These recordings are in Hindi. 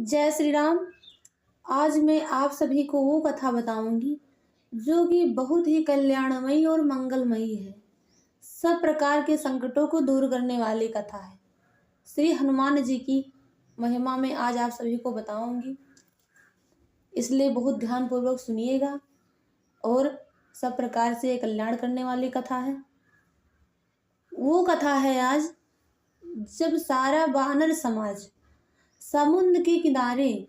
जय श्री राम। आज मैं आप सभी को वो कथा बताऊंगी जो कि बहुत ही कल्याणमयी और मंगलमयी है। सब प्रकार के संकटों को दूर करने वाली कथा है। श्री हनुमान जी की महिमा में आज आप सभी को बताऊंगी, इसलिए बहुत ध्यान पूर्वक सुनिएगा। और सब प्रकार से कल्याण करने वाली कथा है। वो कथा है आज, जब सारा वानर समाज समुद्र के किनारे,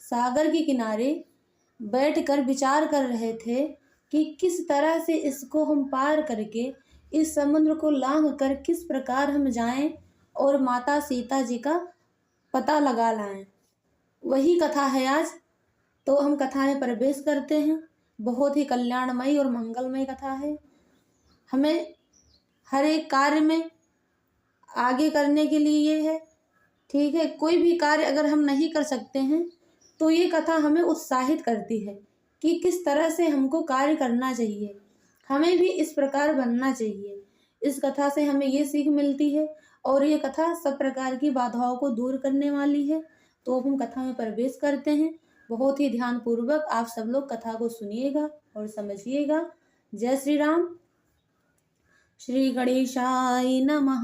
सागर के किनारे बैठकर विचार कर रहे थे कि किस तरह से इसको हम पार करके इस समुद्र को लांघ कर किस प्रकार हम जाएं और माता सीता जी का पता लगा लाएं। वही कथा है आज। तो हम कथा में प्रवेश करते हैं। बहुत ही कल्याणमयी और मंगलमय कथा है। हमें हर एक कार्य में आगे करने के लिए ये है, ठीक है। कोई भी कार्य अगर हम नहीं कर सकते हैं तो ये कथा हमें उत्साहित करती है कि किस तरह से हमको कार्य करना चाहिए, हमें भी इस प्रकार बनना चाहिए। इस कथा से हमें ये सीख मिलती है और ये कथा सब प्रकार की बाधाओं को दूर करने वाली है। तो अब हम कथा में प्रवेश करते हैं। बहुत ही ध्यान पूर्वक आप सब लोग कथा को सुनिएगा और समझिएगा। जय श्री राम। श्री गणेशाय नमः।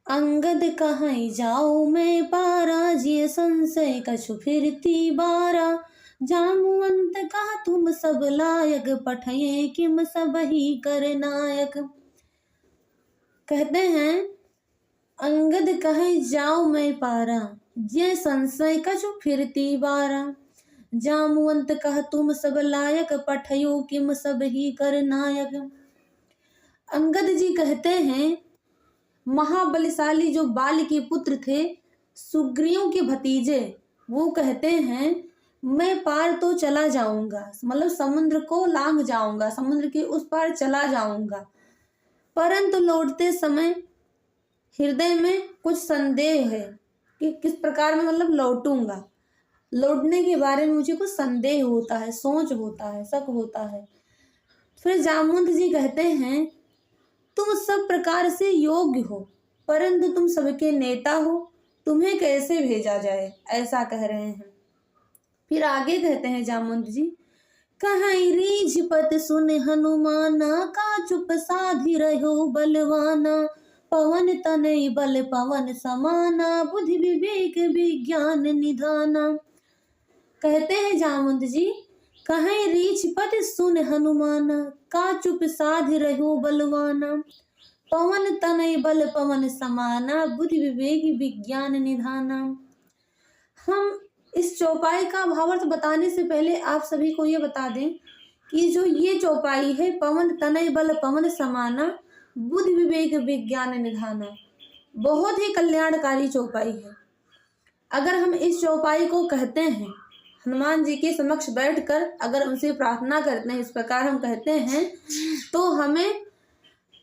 अंगद कहाँ जाऊँ मैं पारा, जिय संशय कछु फिरती बारा। जामुवंत कहा तुम सब लायक, पठये किम सब ही कर नायक। कहते हैं अंगद कहे जाऊँ मैं पारा, जिय संशय कछु फिरती बारा। जामुवंत कह तुम सब लायक, पठयो किम सब ही कर नायक। अंगद जी कहते हैं महाबलशाली जो बाल के पुत्र थे, सुग्रीव के भतीजे, वो कहते हैं मैं पार तो चला जाऊंगा, मतलब समुद्र को लांघ जाऊंगा, समुद्र के उस पार चला जाऊंगा, परंतु लौटते समय हृदय में कुछ संदेह है कि किस प्रकार में मतलब लौटूंगा। लौटने के बारे में मुझे कुछ संदेह होता है, सोच होता है, शक होता है। फिर जामुवंत जी कहते हैं तुम सब प्रकार से योग्य हो, परंतु तुम सबके नेता हो, तुम्हें कैसे भेजा जाए, ऐसा कह रहे हैं। फिर आगे कहते हैं जामुवंत जी, कहीं रीझ पत सुन हनुमाना, का चुप साधि रहो बलवाना। पवन तनय बल पवन समाना, बुद्धि विवेक विज्ञान निधाना। कहते हैं जामुवंत जी, कहीं रीछ पत सुन हनुमाना, का चुप साध रहो बलवाना। पवन तनय बल पवन समाना, बुद्धि विवेक विज्ञान निधाना। हम इस चौपाई का भावार्थ बताने से पहले आप सभी को ये बता दें कि जो ये चौपाई है, पवन तनय बल पवन समाना, बुद्धि विवेक विज्ञान निधाना, बहुत ही कल्याणकारी चौपाई है। अगर हम इस चौपाई को कहते हैं, हनुमान जी के समक्ष बैठकर अगर उनसे प्रार्थना करते हैं, इस प्रकार हम कहते हैं, तो हमें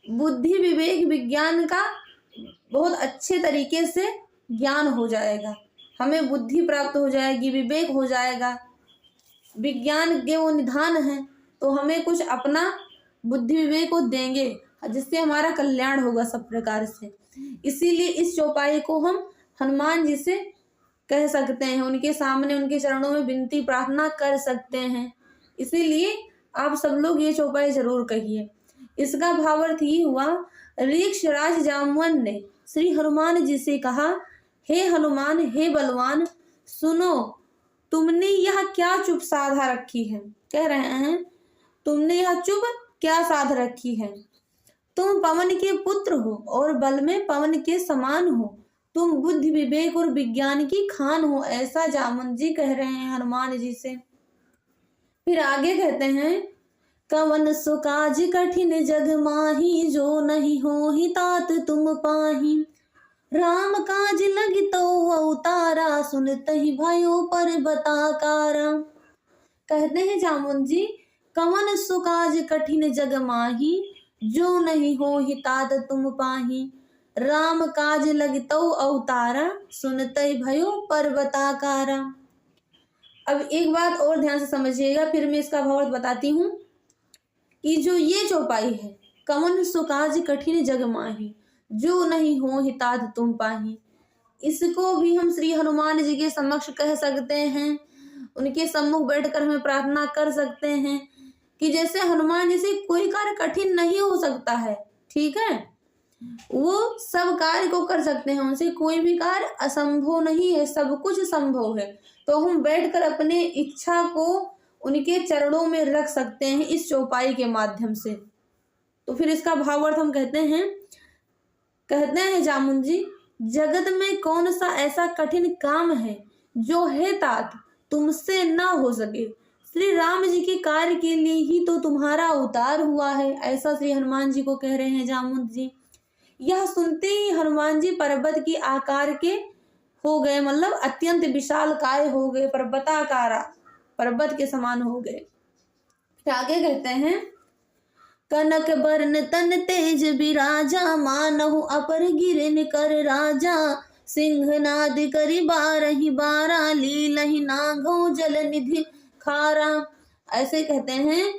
बुद्धि विवेक विज्ञान का बहुत अच्छे तरीके से ज्ञान हो जाएगा। हमें बुद्धि प्राप्त हो जाएगी, विवेक हो जाएगा, विज्ञान के वो निधान है, तो हमें कुछ अपना बुद्धि विवेक को देंगे जिससे हमारा कल्याण होगा सब प्रकार से। इसीलिए इस चौपाई को हम हनुमान जी से कह सकते हैं, उनके सामने उनके चरणों में विनती प्रार्थना कर सकते हैं। इसीलिए आप सब लोग ये चौपाई जरूर कहिए। इसका भावार्थ ये हुआ, ऋक्षराज जामवंत ने श्री हनुमान जी से कहा, हे हनुमान, हे बलवान, सुनो, तुमने यह क्या चुप साधा रखी है। कह रहे हैं तुमने यह चुप क्या साध रखी है। तुम पवन के पुत्र हो और बल में पवन के समान हो, तुम बुद्धि विवेक और विज्ञान की खान हो, ऐसा जामुवंत जी कह रहे हैं हनुमान जी से। फिर आगे कहते हैं, कवन सो काज कठिन जग माही, जो नहीं हो ही तात तुम पाही। राम काज लगी तो अवतारा, सुनतहि भयो पर बताकारा। कहते हैं जामुवंत जी, कवन सो काज कठिन जग माही, जो नहीं हो ही तात तुम पाही। राम काज लगतो अवतारा, सुनते भयो पर्वताकारा। अब एक बात और ध्यान से समझिएगा, फिर मैं इसका भावार्थ बताती हूँ कि जो ये चौपाई है, कवन सो काज कठिन जग माही, जो नहीं हो ही तात तुम पाही, इसको भी हम श्री हनुमान जी के समक्ष कह सकते हैं, उनके सम्मुख बैठकर हमें प्रार्थना कर सकते हैं कि जैसे हनुमान जी से कोई कार्य कठिन नहीं हो सकता है, ठीक है, वो सब कार्य को कर सकते हैं, उनसे कोई भी कार्य असंभव नहीं है, सब कुछ संभव है। तो हम बैठकर अपने इच्छा को उनके चरणों में रख सकते हैं इस चौपाई के माध्यम से। तो फिर इसका भावार्थ हम कहते हैं जामुन जी, जगत में कौन सा ऐसा कठिन काम है जो है तात तुमसे ना हो सके। श्री राम जी के कार्य के लिए ही तो तुम्हारा अवतार हुआ है, ऐसा श्री हनुमान जी को कह रहे हैं जामुन जी। यह सुनते ही हनुमान जी पर्वत की आकार के हो गए, मतलब अत्यंत विशाल काय हो गए, पर्वताकारा, पर्वत के समान हो गए। फिर आगे कहते हैं, कनक बरन तन तेज बिराजा, मानहु अपर गिरन कर राजा, सिंहनाद करि बारहि बारा, लीलहि नागौ जल निधि खारा। ऐसे कहते हैं,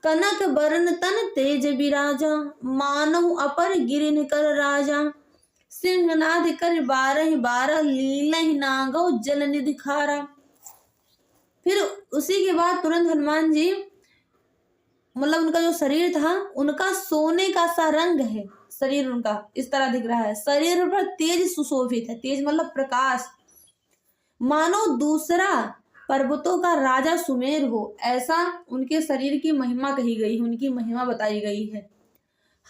कनक बरन तन तेज बिराजा, मानहु अपर गिरन कर राजा, सिंहनाद कर बारहि बारा, लीलहि नागौ जल निधि खारा। फिर उसी के बाद तुरंत हनुमान जी, मतलब उनका जो शरीर था, उनका सोने का सा रंग है, शरीर उनका इस तरह दिख रहा है, शरीर पर तेज सुशोभित है, तेज मतलब प्रकाश, मानो दूसरा पर्वतों का राजा सुमेर हो, ऐसा उनके शरीर की महिमा कही गई है, उनकी महिमा बताई गई है।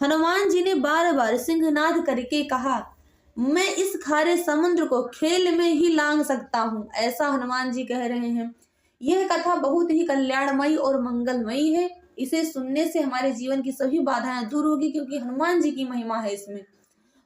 हनुमान जी ने बार बार सिंहनाद करके कहा, मैं इस खारे समुद्र को खेल में ही लांघ सकता हूँ, ऐसा हनुमान जी कह रहे हैं। यह कथा बहुत ही कल्याणमयी और मंगलमयी है, इसे सुनने से हमारे जीवन की सभी बाधाएं दूर होगी, क्योंकि हनुमान जी की महिमा है इसमें।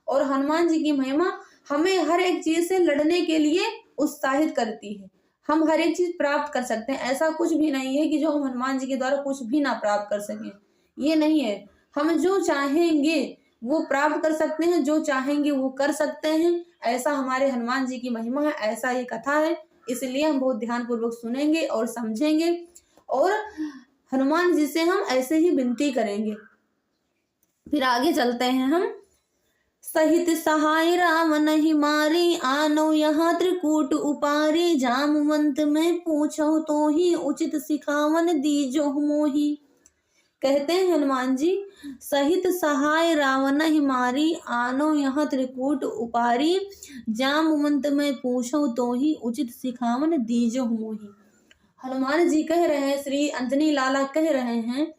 और हनुमान जी की महिमा हमें हर एक चीज से लड़ने के लिए उत्साहित करती है, हम हर एक चीज प्राप्त कर सकते हैं। ऐसा कुछ भी नहीं है कि जो हम हनुमान जी के द्वारा कुछ भी ना प्राप्त कर सकें, ये नहीं है। हम जो चाहेंगे वो प्राप्त कर सकते हैं, जो चाहेंगे वो कर सकते हैं, ऐसा हमारे हनुमान जी की महिमा है, ऐसा ये कथा है। इसलिए हम बहुत ध्यान पूर्वक सुनेंगे और समझेंगे, और हनुमान जी से हम ऐसे ही विनती करेंगे। फिर आगे चलते हैं हम। सहित सहाय रावण ही मारी, आनो यहाँ त्रिकूट उपारी, जामवंत में पूछो तो ही, उचित सिखावन दीजो मोही। कहते हैं हनुमान जी, सहित सहाय रावण ही मारी, आनो यहाँ त्रिकूट उपारी, जामवंत में पूछो तो ही, उचित सिखावन दीजो मोही। हनुमान जी कह रहे हैं, श्री अंजनी लाला कह रहे हैं,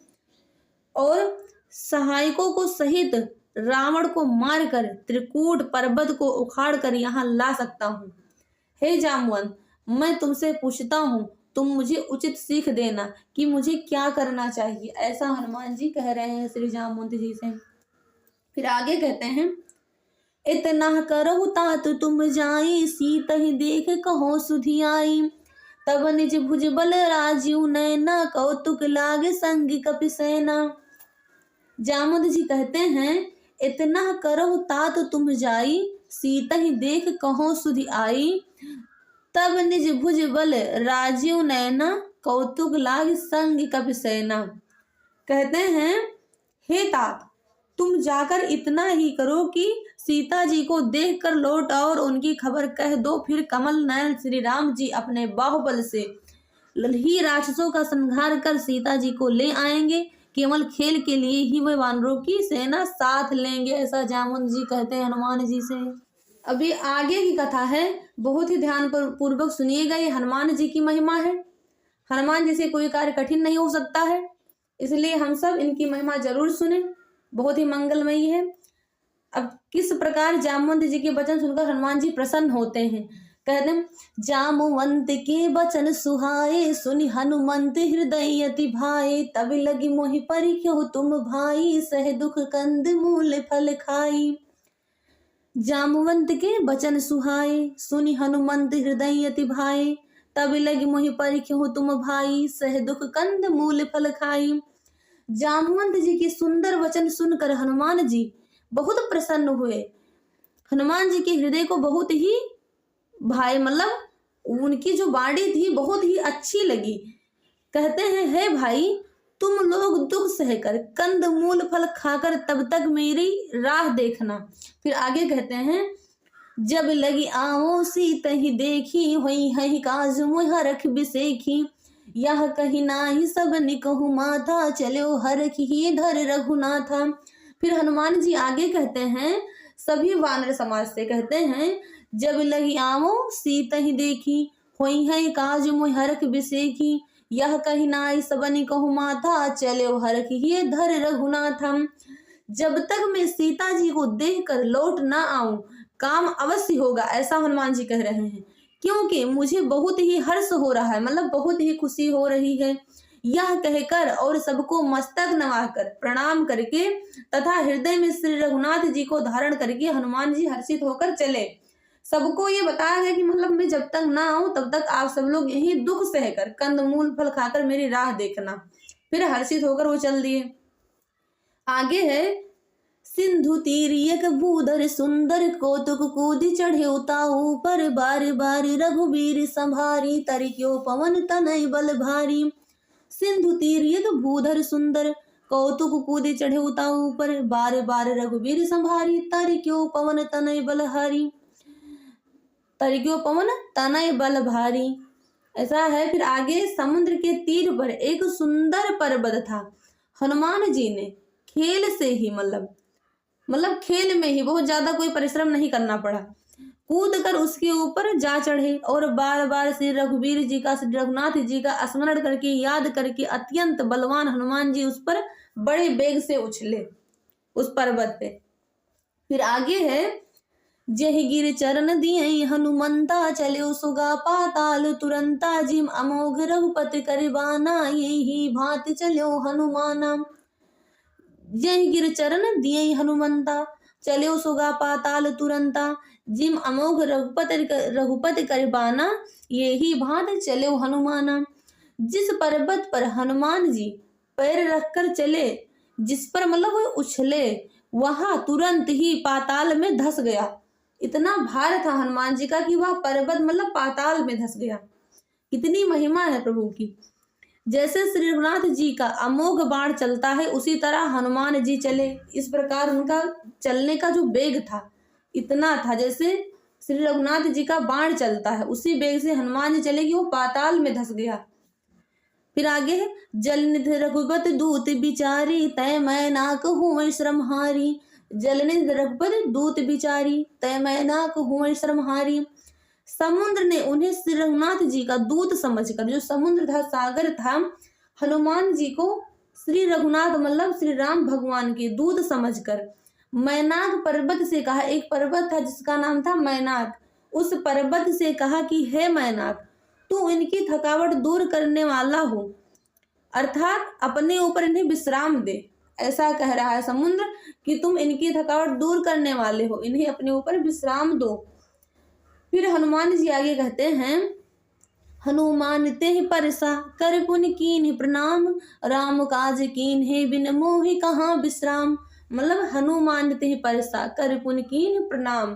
और सहायकों को सहित रावण को मारकर त्रिकूट पर्वत को उखाड़ कर यहाँ ला सकता हूँ। हे जामवंत, मैं तुमसे पूछता हूँ, तुम मुझे उचित सीख देना कि मुझे क्या करना चाहिए, ऐसा हनुमान जी कह रहे हैं श्री जामवंत जी से। फिर आगे कहते हैं, इतना करहु तात तुम जाई, सीत ही देख कहो सुधि आई, तब निज भुज बल राजीव नैना, कौतुक लागे संग कपि सेना। जामवंत जी कहते हैं, इतना करहु तात तुम जाई, सीत ही देख कहो सुधि आई, तब निज भुज बल राजीव नैना, कौतुक लाग संग कपि सेना। कहते हैं, हे तात, तुम जाकर इतना ही करो कि सीता जी को देखकर लौट आओ और उनकी खबर कह दो, फिर कमल नयन श्री राम जी अपने बाहुबल से ही राक्षसों का संहार कर सीता जी को ले आएंगे, केवल खेल के लिए ही वह वानरों की सेना साथ लेंगे, ऐसा जामवंत जी कहते हैं हनुमान जी से। अभी आगे की कथा है, बहुत ही ध्यान पूर्वक सुनिएगा, ये हनुमान जी की महिमा है। हनुमान जी से कोई कार्य कठिन नहीं हो सकता है, इसलिए हम सब इनकी महिमा जरूर सुने, बहुत ही मंगलमयी है। अब किस प्रकार जामवंत जी के वचन सुनकर हनुमान जी प्रसन्न होते हैं। कहते हैं, जामवंत के वचन सुहाए, सुनि हनुमंत हृदय अति भाए, तब लगी मोहि परिख्यो तुम भाई, सह दुख कंद मूल फल खाई। जामवंत के वचन सुहाए, सुनि हनुमंत हृदय अति भाए, तब लगी मोहि परिख्यो तुम भाई, सह दुख कंद मूल फल खाई। जामवंत जी की सुंदर वचन सुनकर हनुमान जी बहुत प्रसन्न हुए। हनुमान जी के हृदय को बहुत ही भाई, मतलब उनकी जो वाणी थी बहुत ही अच्छी लगी। कहते हैं, हे भाई, तुम लोग दुख सहकर कंद मूल फल खाकर तब तक मेरी राह देखना। फिर आगे कहते हैं, जब लगी आओ सीतहि देखी, होई हहि काज मुह रख बिसेखी। यह कही नाही सब निकहु माथा, चलो हरखि ही धर रघुनाथा। फिर हनुमान जी आगे कहते हैं, सभी वानर समाज से कहते हैं, जब लगी आओ सीतहि देखी, होई है काज मुह हरख बिसेखी। यह कही नाई सब निकहु माथा, चलो हरखि ही धर रघुनाथम। जब तक मैं सीता जी को देख कर लौट ना आऊं, काम अवश्य होगा, ऐसा हनुमान जी कह रहे हैं, क्योंकि मुझे बहुत ही हर्ष हो रहा है, मतलब बहुत ही खुशी हो रही है। यह कहकर और सबको मस्तक नवाकर प्रणाम करके तथा हृदय में श्री रघुनाथ जी को धारण करके हनुमान जी हर्षित होकर चले। सबको ये बताया गया कि मतलब मैं जब तक ना आऊं तब तक आप सब लोग यही दुख सहकर कंदमूल फल खाकर मेरी राह देखना। फिर हर्षित होकर वो चल दिए। आगे है, सिंधु तीर एक भूधर सुंदर, कौतुक कूद चढ़े उताऊ पर, बार बार रघुबीर संभारी, तरिक्यो पवन तनय बल भारी। सिंधु तीर एक भूधर सुंदर, कौतुक कूद चढ़े उताऊ पर, बार बार रघुबीर संभारी, तरिक्यो पवन तनय बलहारी। तरिक्यो पवन तनय बल भारी, ऐसा है। फिर आगे, समुद्र के तीर पर एक सुंदर पर्वत था। हनुमान जी ने खेल से ही मतलब खेल में ही, बहुत ज्यादा कोई परिश्रम नहीं करना पड़ा, कूद कर उसके ऊपर जा चढ़े और बार बार श्री रघुवीर जी का, श्री रघुनाथ जी का स्मरण करके याद करके अत्यंत बलवान हनुमान जी उस पर बड़े वेग से उछले उस पर्वत पे। फिर आगे है, जहि गिर चरण दिए हनुमंता, चले सुगा पाताल तुरंता, जिम अमोघ रघुपति करिबाना, यही भांति चलो हनुमाना। जहि गिर चरण दिए हनुमंता, चले सुगा पाताल तुरंता, जिम अमोघ रघुपति करिबाना, यही भांति चलो हनुमाना। जिस पर्वत पर हनुमान जी पैर रखकर चले, जिस पर मतलब वो उछले, वहां तुरंत ही पाताल में धस गया। इतना भार था हनुमान जी का कि वह पर्वत मतलब पाताल में धस गया। कितनी महिमा है प्रभु की। जैसे श्री रघुनाथ जी का अमोघ बाण चलता है, उसी तरह हनुमान जी चले। इस प्रकार उनका चलने का जो वेग था इतना था, जैसे श्री रघुनाथ जी का बाण चलता है उसी वेग से हनुमान जी चले कि वो पाताल में धस गया। फिर आगे है, जलनिधि रघुपति दूत बिचारी, तय मैं ना कहूँ श्रमहारी। जलनिधि रघुपति दूत बिचारी, तय मैं ना कहूँ श्रमहारी। समुद्र ने उन्हें श्री रघुनाथ जी का दूत समझकर, जो समुद्र था, सागर था, हनुमान जी को श्री रघुनाथ मतलब श्री राम भगवान के दूत समझकर मैनाक पर्वत से कहा। एक पर्वत था जिसका नाम था मैनाक। उस पर्वत से कहा कि हे मैनाक, तू इनकी थकावट दूर करने वाला हो, अर्थात अपने ऊपर इन्हें विश्राम दे। ऐसा कह रहा है समुद्र कि तुम इनकी थकावट दूर करने वाले हो, इन्हें अपने ऊपर विश्राम दो। फिर हनुमान जी आगे कहते हैं, हनुमान ते परसा कर पुन कीन प्रणाम, राम काज कीन है बिन मोहि कहाँ विश्राम। मतलब हनुमान ते परसा कर पुन कीन प्रणाम,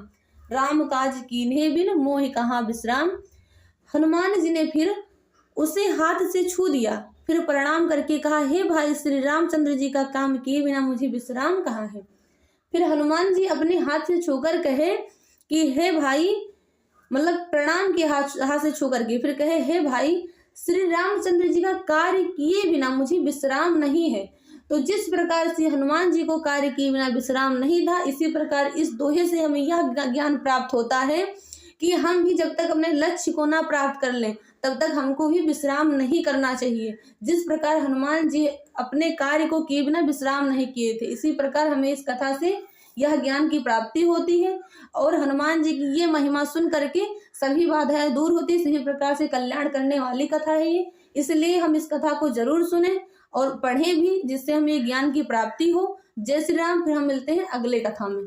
राम काज कीन है बिन मोहि कहाँ विश्राम। हनुमान जी ने फिर उसे हाथ से छू दिया, फिर प्रणाम करके कहा, हे भाई श्री रामचंद्र जी का काम किए बिना मुझे विश्राम कहाँ है। फिर हनुमान जी अपने हाथ से छूकर कहे कि हे भाई, मतलब प्रणाम के हाथ से छू करके फिर कहे, हे भाई श्री रामचंद्र जी का कार्य किए बिना मुझे विश्राम नहीं है। तो जिस प्रकार से हनुमान जी को कार्य किए बिना विश्राम नहीं था, इसी प्रकार इस दोहे से हमें यह ज्ञान प्राप्त होता है कि हम भी जब तक अपने लक्ष्य को ना प्राप्त कर लें तब तक हमको भी विश्राम नहीं करना चाहिए। जिस प्रकार हनुमान जी अपने कार्य को किए बिना विश्राम नहीं किए थे, इसी प्रकार हमें इस कथा से यह ज्ञान की प्राप्ति होती है और हनुमान जी की ये महिमा सुन करके सभी बाधाएं दूर होती। इसी प्रकार से कल्याण करने वाली कथा है ये, इसलिए हम इस कथा को जरूर सुने और पढ़ें भी, जिससे हमें ज्ञान की प्राप्ति हो। जय श्री राम। फिर हम मिलते हैं अगले कथा में।